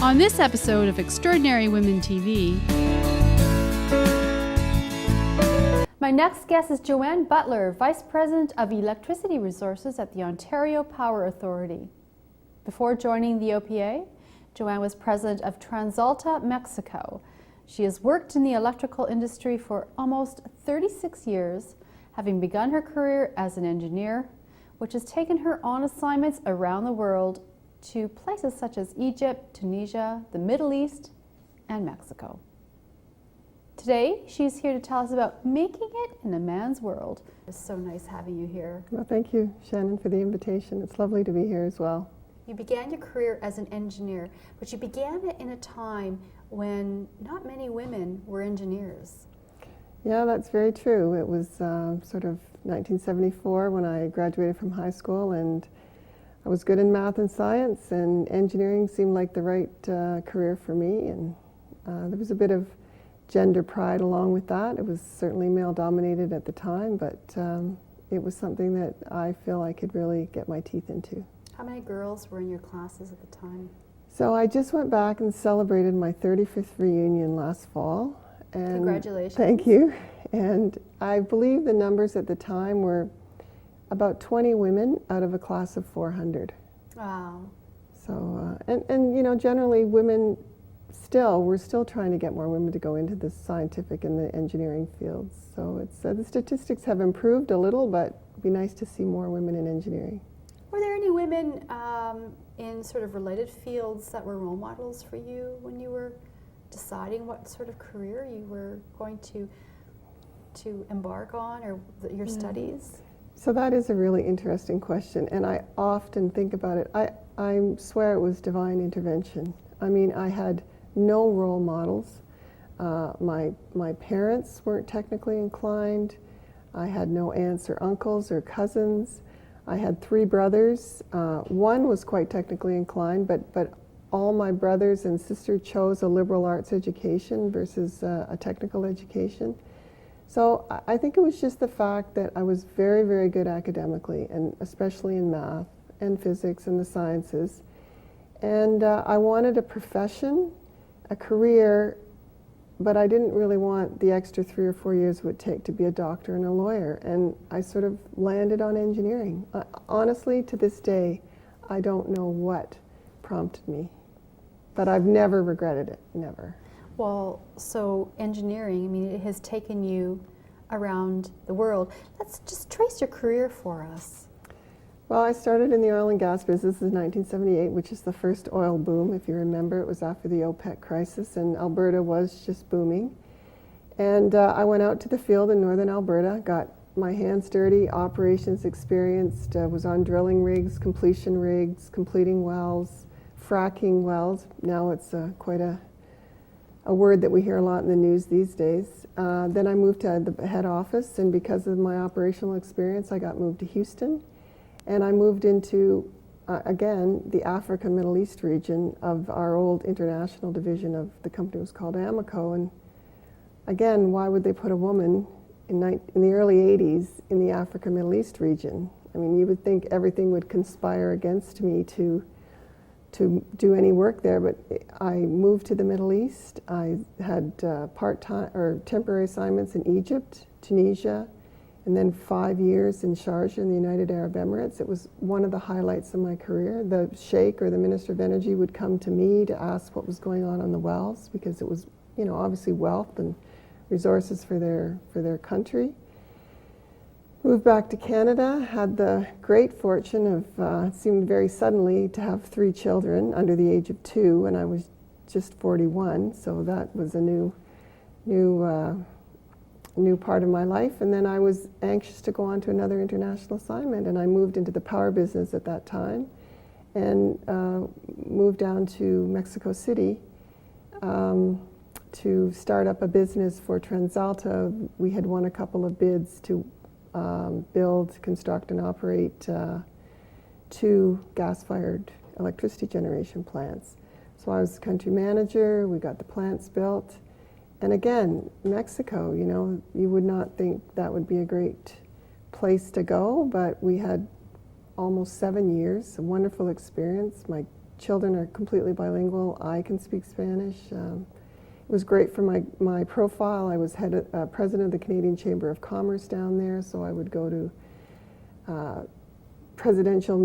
On this episode of Extraordinary Women TV, my next guest is JoAnne Butler, Vice President of Electricity Resources at the Ontario Power Authority. Before joining the OPA, JoAnne was President of TransAlta Mexico. She has worked in the electrical industry for almost 36 years, having begun her career as an engineer, which has taken her on assignments around the world to places such as Egypt, Tunisia, the Middle East, and Mexico. Today, she's here to tell us about making it in a man's world. It's so nice having you here. Well, thank you, Shannon, for the invitation. It's lovely to be here as well. You began your career as an engineer, but you began it in a time when not many women were engineers. Yeah, that's very true. It was sort of 1974 when I graduated from high school, and I was good in math and science, and engineering seemed like the right career for me. And there was a bit of gender pride along with that. It was certainly male-dominated at the time, but it was something that I feel I could really get my teeth into. How many girls were in your classes at the time? So I just went back and celebrated my 35th reunion last fall. And congratulations. Thank you. And I believe the numbers at the time were about 20 women out of a class of 400. Wow. So, and you know, generally women we're still trying to get more women to go into the scientific and the engineering fields. So it's, the statistics have improved a little, but it'd be nice to see more women in engineering. Were there any women in sort of related fields that were role models for you when you were deciding what sort of career you were going to embark on, or your studies? So that is a really interesting question, and I often think about it. I swear it was divine intervention. I mean, I had no role models. My parents weren't technically inclined. I had no aunts or uncles or cousins. I had 3 brothers. One was quite technically inclined, but all my brothers and sister chose a liberal arts education versus a technical education. So I think it was just the fact that I was very, very good academically, and especially in math and physics and the sciences. And I wanted a profession, a career, but I didn't really want the extra 3 or 4 years it would take to be a doctor and a lawyer. And I sort of landed on engineering. Honestly, to this day, I don't know what prompted me, but I've never regretted it, never. Well, so engineering, I mean, it has taken you around the world. Let's just trace your career for us. Well, I started in the oil and gas business in 1978, which is the first oil boom. If you remember, it was after the OPEC crisis, and Alberta was just booming. And I went out to the field in northern Alberta, got my hands dirty, operations experienced, was on drilling rigs, completion rigs, completing wells, fracking wells. Now it's quite a word that we hear a lot in the news these days. Then I moved to the head office, and because of my operational experience, I got moved to Houston. And I moved into, again, the Africa Middle East region of our old international division of the company was called Amoco. And again, why would they put a woman in the early 80s in the Africa Middle East region? I mean, you would think everything would conspire against me to do any work there, but I moved to the Middle East. I had part-time or temporary assignments in Egypt, Tunisia, and then 5 years in Sharjah in the United Arab Emirates. It was one of the highlights of my career. The Sheikh, or the Minister of Energy, would come to me to ask what was going on the wells, because it was, you know, obviously wealth and resources for their country. Moved back to Canada, had the great fortune of, it seemed very suddenly, to have 3 children under the age of 2, and I was just 41, so that was a new part of my life. And then I was anxious to go on to another international assignment, and I moved into the power business at that time, and moved down to Mexico City to start up a business for TransAlta. We had won a couple of bids to build, construct, and operate 2 gas-fired electricity generation plants. So I was the country manager. We got the plants built. And again, Mexico, you know, you would not think that would be a great place to go, but we had almost 7 years, a wonderful experience. My children are completely bilingual. I can speak Spanish. It was great for my profile. I was president of the Canadian Chamber of Commerce down there, so I would go to presidential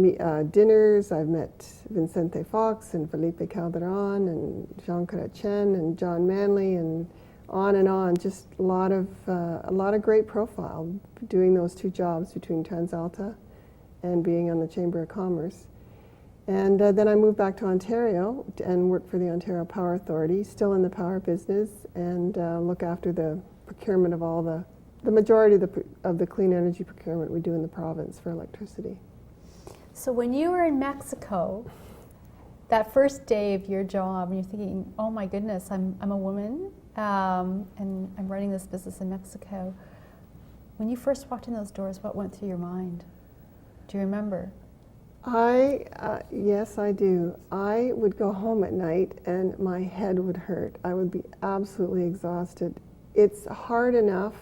dinners. I've met Vicente Fox and Felipe Calderon and Jean Chrétien and John Manley and on, just a lot of great profile doing those two jobs between TransAlta and being on the Chamber of Commerce. And then I moved back to Ontario and worked for the Ontario Power Authority, still in the power business, and look after the procurement of all the majority of the clean energy procurement we do in the province for electricity. So when you were in Mexico, that first day of your job, and you're thinking, oh my goodness, I'm a woman, and I'm running this business in Mexico. When you first walked in those doors, what went through your mind? Do you remember? Yes, I do. I would go home at night and my head would hurt. I would be absolutely exhausted. It's hard enough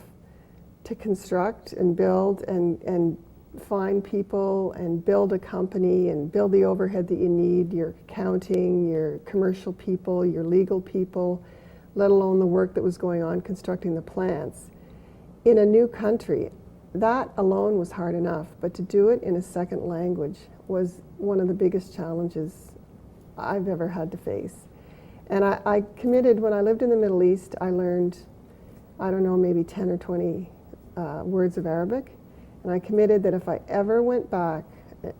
to construct and build and find people and build a company and build the overhead that you need, your accounting, your commercial people, your legal people, let alone the work that was going on constructing the plants. In a new country, that alone was hard enough, but to do it in a second language was one of the biggest challenges I've ever had to face. And I committed, when I lived in the Middle East, I learned, I don't know, maybe 10 or 20 words of Arabic. And I committed that if I ever went back,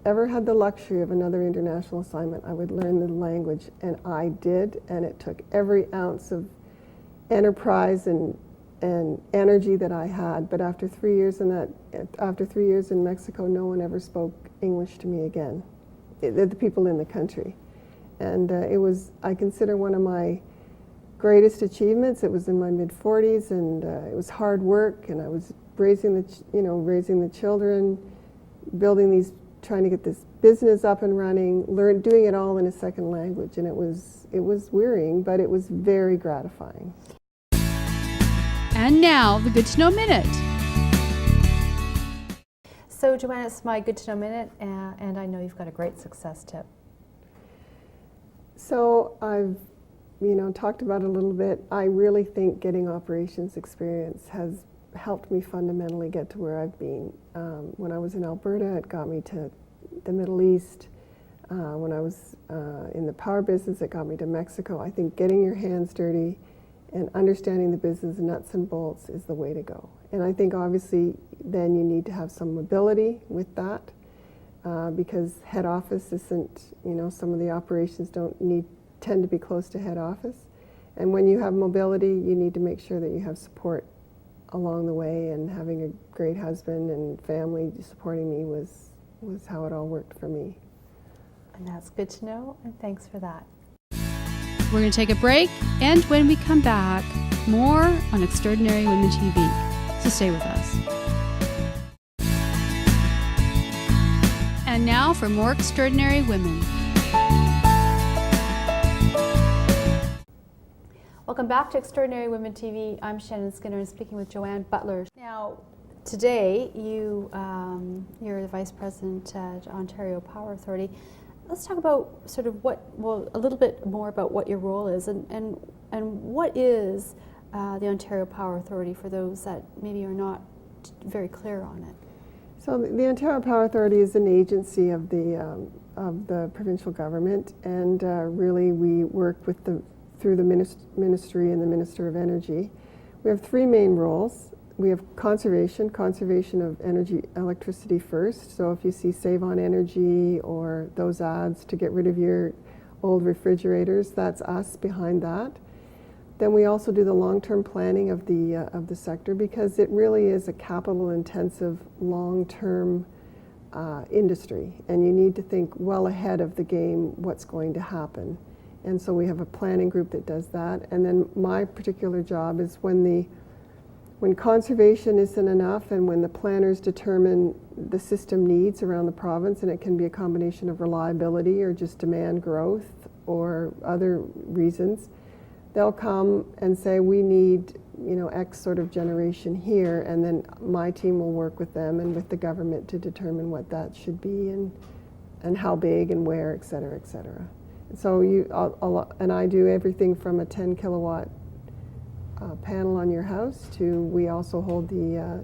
ever had the luxury of another international assignment, I would learn the language. And I did, and it took every ounce of enterprise and energy that I had. But after 3 years in Mexico, no one ever spoke English to me again, the people in the country. And it was, I consider, one of my greatest achievements. It was in my mid-40s, and it was hard work, and I was raising the children, trying to get this business up and running, doing it all in a second language. And it was wearying, but it was very gratifying. And now, the Good to Know Minute. So JoAnne, it's my Good to Know Minute, and I know you've got a great success tip. So I've talked about it a little bit. I really think getting operations experience has helped me fundamentally get to where I've been. When I was in Alberta, it got me to the Middle East. When I was in the power business, it got me to Mexico. I think getting your hands dirty and understanding the business nuts and bolts is the way to go. And I think obviously then you need to have some mobility with that, because head office isn't, some of the operations tend to be close to head office. And when you have mobility, you need to make sure that you have support along the way, and having a great husband and family supporting me was how it all worked for me. And that's good to know, and thanks for that. We're going to take a break, and when we come back, more on Extraordinary Women TV. So stay with us. And now for more Extraordinary Women. Welcome back to Extraordinary Women TV. I'm Shannon Skinner, and speaking with JoAnne Butler. Now, today you're the Vice President at Ontario Power Authority. Let's talk about sort of a little bit more about what your role is, and what is the Ontario Power Authority for those that maybe are not very clear on it. So the Ontario Power Authority is an agency of the provincial government, and really we work through the ministry and the Minister of Energy. We have three main roles. We have conservation of energy, electricity first. So if you see Save on Energy or those ads to get rid of your old refrigerators, that's us behind that. Then we also do the long-term planning of the sector, because it really is a capital-intensive, long-term industry, and you need to think well ahead of the game what's going to happen. And so we have a planning group that does that. And then my particular job is when conservation isn't enough, and when the planners determine the system needs around the province, and it can be a combination of reliability or just demand growth or other reasons, they'll come and say, we need X sort of generation here, and then my team will work with them and with the government to determine what that should be, and how big and where, et cetera, et cetera. So and I do everything from a 10 kilowatt panel on your house to, we also hold the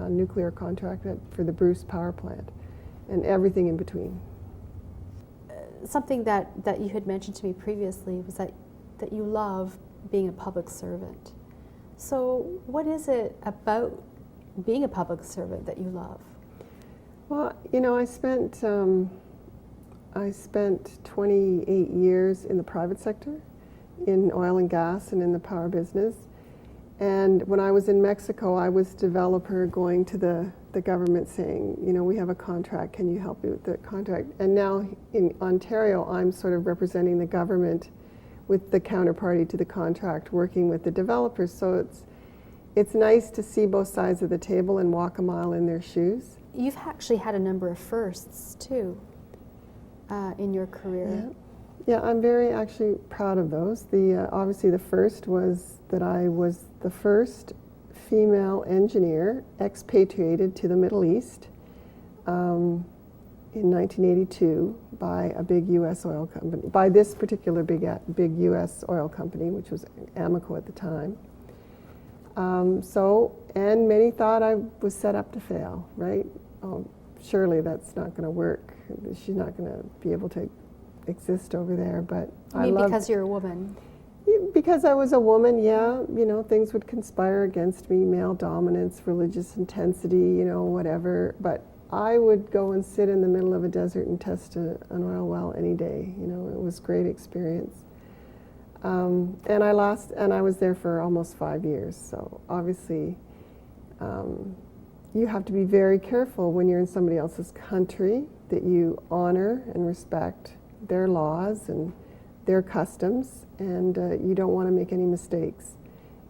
nuclear contract for the Bruce power plant, and everything in between. Something that you had mentioned to me previously was that you love being a public servant. So what is it about being a public servant that you love? Well, you know, I spent 28 years in the private sector, in oil and gas and in the power business. And when I was in Mexico, I was developer going to the government saying, you know, we have a contract, can you help me with the contract? And now in Ontario, I'm sort of representing the government with the counterparty to the contract, working with the developers. So it's nice to see both sides of the table and walk a mile in their shoes. You've actually had a number of firsts too in your career. Yeah, I'm very actually proud of those. Obviously the first was that I was the first female engineer expatriated to the Middle East in 1982 by a big U.S. oil company, by this particular big U.S. oil company, which was Amoco at the time. And many thought I was set up to fail, right? Oh, surely that's not going to work. She's not going to be able to exist over there. But because you're a woman? Because I was a woman, yeah. You know, things would conspire against me, male dominance, religious intensity, you know, whatever. But I would go and sit in the middle of a desert and test an oil well any day. You know, it was a great experience. And I was there for almost 5 years. So obviously, you have to be very careful when you're in somebody else's country that you honor and respect their laws and their customs, and you don't want to make any mistakes.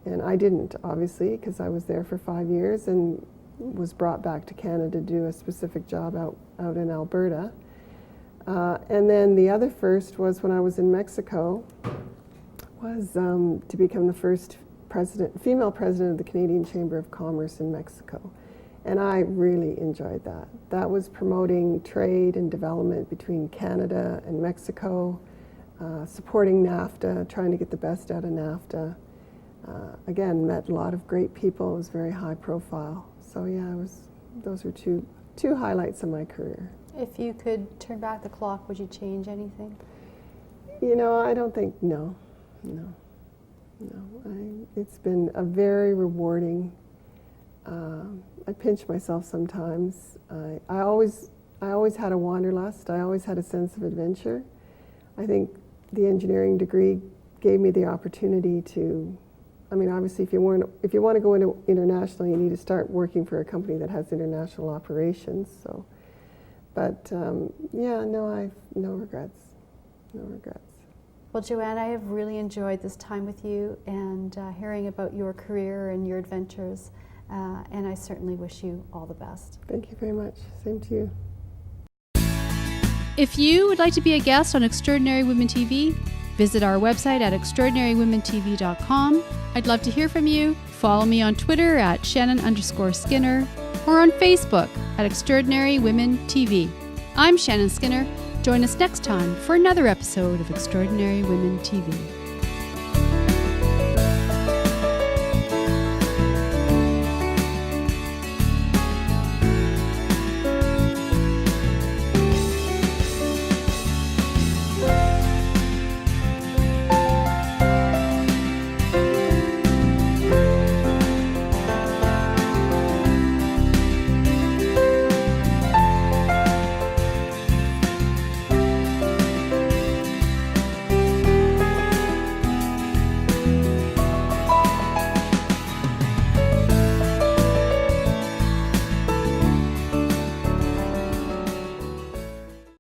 And I didn't, obviously, because I was there for 5 years and was brought back to Canada to do a specific job out in Alberta. And then the other first was when I was in Mexico, was to become the first female president of the Canadian Chamber of Commerce in Mexico. And I really enjoyed that. That was promoting trade and development between Canada and Mexico, supporting NAFTA, trying to get the best out of NAFTA. Again, met a lot of great people. It was very high profile. So yeah, those were two highlights of my career. If you could turn back the clock, would you change anything? You know, I don't think, no. It's been a very rewarding, I pinch myself sometimes. I always had a wanderlust. I always had a sense of adventure. I think the engineering degree gave me the opportunity to, I mean, obviously if you want to go into international, you need to start working for a company that has international operations. So, but yeah, no, I've no regrets. No regrets. Well, JoAnne, I have really enjoyed this time with you and hearing about your career and your adventures, and I certainly wish you all the best. Thank you very much. Same to you. If you would like to be a guest on Extraordinary Women TV, visit our website at extraordinarywomentv.com. I'd love to hear from you. Follow me on Twitter at Shannon_Skinner or on Facebook at Extraordinary Women TV. I'm Shannon Skinner. Join us next time for another episode of Extraordinary Women TV.